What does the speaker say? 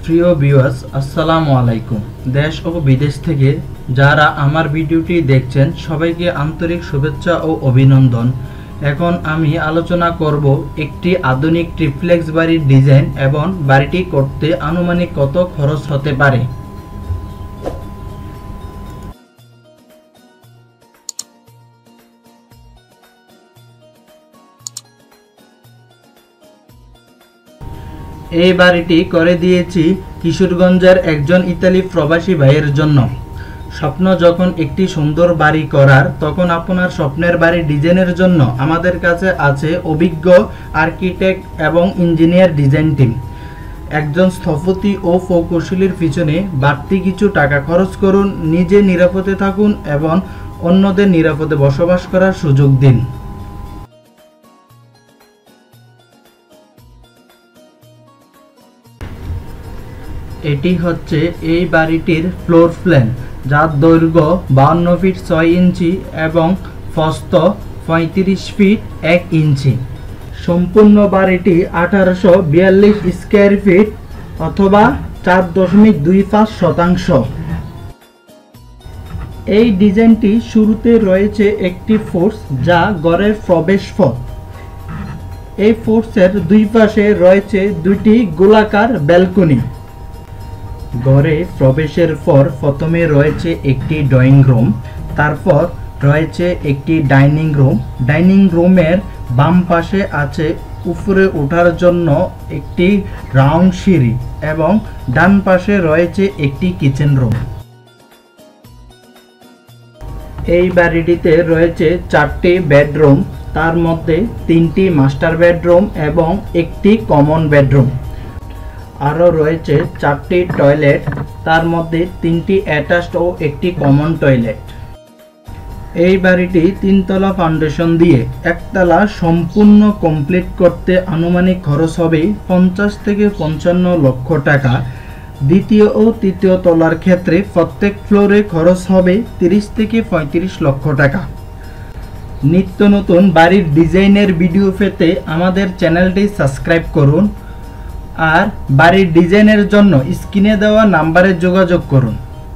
প্রিয় ভিউয়ার্স, আসসালামু আলাইকুম। দেশ ও বিদেশ থেকে যারা আমার ভিডিওটি দেখছেন সবাইকে আন্তরিক শুভেচ্ছা ও অভিনন্দন। এখন আমি আলোচনা করব একটি আধুনিক ট্রিপ্লেক্স বাড়ির ডিজাইন এবং বাড়িটি করতে আনুমানিক কত খরচ হতে পারে। এই বাড়িটি করে দিয়েছি কিশোরগঞ্জের একজন ইতালি প্রবাসী ভাইয়ের জন্য। স্বপ্ন যখন একটি সুন্দর বাড়ি করার, তখন আপনার স্বপ্নের বাড়ি ডিজাইনের জন্য আমাদের কাছে আছে অভিজ্ঞ আর্কিটেক্ট এবং ইঞ্জিনিয়ার ডিজাইন টিম। একজন স্থপতি ও প্রকৌশলীর পিছনে বাড়তি কিছু টাকা খরচ করুন, নিজে নিরাপদে থাকুন এবং অন্যদের নিরাপদে বসবাস করার সুযোগ দিন। এটি হচ্ছে এই বাড়িটির ফ্লোর প্ল্যান, যার দৈর্ঘ্য 52 ফিট 6 ইঞ্চি এবং প্রস্থ 35 ফিট 1 ইঞ্চি। সম্পূর্ণ বাড়িটি 1842 স্কয়ার ফিট অথবা 4.25 শতাংশ। এই ডিজাইনটি শুরুতে রয়েছে একটি ফোর্স, যা ঘরের প্রবেশ পথ। এই ফোর্সের দুই পাশে রয়েছে দুটি গোলাকার ব্যালকনি। ঘরে প্রবেশের পর প্রথমে রয়েছে একটি ড্রয়িং রুম, তারপর রয়েছে একটি ডাইনিং রুম। ডাইনিং রুমের বাম পাশে আছে উপরে ওঠার জন্য একটি রাউন্ড সিঁড়ি এবং ডান পাশে রয়েছে একটি কিচেন রুম। এই বাড়িটিতে রয়েছে 4টি বেডরুম, তার মধ্যে 3টি মাস্টার বেডরুম এবং একটি কমন বেডরুম। আরও রয়েছে 4টি টয়লেট, তার মধ্যে 3টি অ্যাটাচড ও একটি কমন টয়লেট। এই বাড়িটি 3 তলা ফাউন্ডেশন দিয়ে একতলা সম্পূর্ণ কমপ্লিট করতে আনুমানিক খরচ হবে 50 থেকে 55 লক্ষ টাকা। দ্বিতীয় ও তৃতীয় তলার ক্ষেত্রে প্রত্যেক ফ্লোরে খরচ হবে 30 থেকে 35 লক্ষ টাকা। নিত্য নতুন বাড়ির ডিজাইনের ভিডিও পেতে আমাদের চ্যানেলটি সাবস্ক্রাইব করুন আর বাড়ির ডিজাইনের জন্য স্ক্রিনে দেওয়া নাম্বারে যোগাযোগ করুন।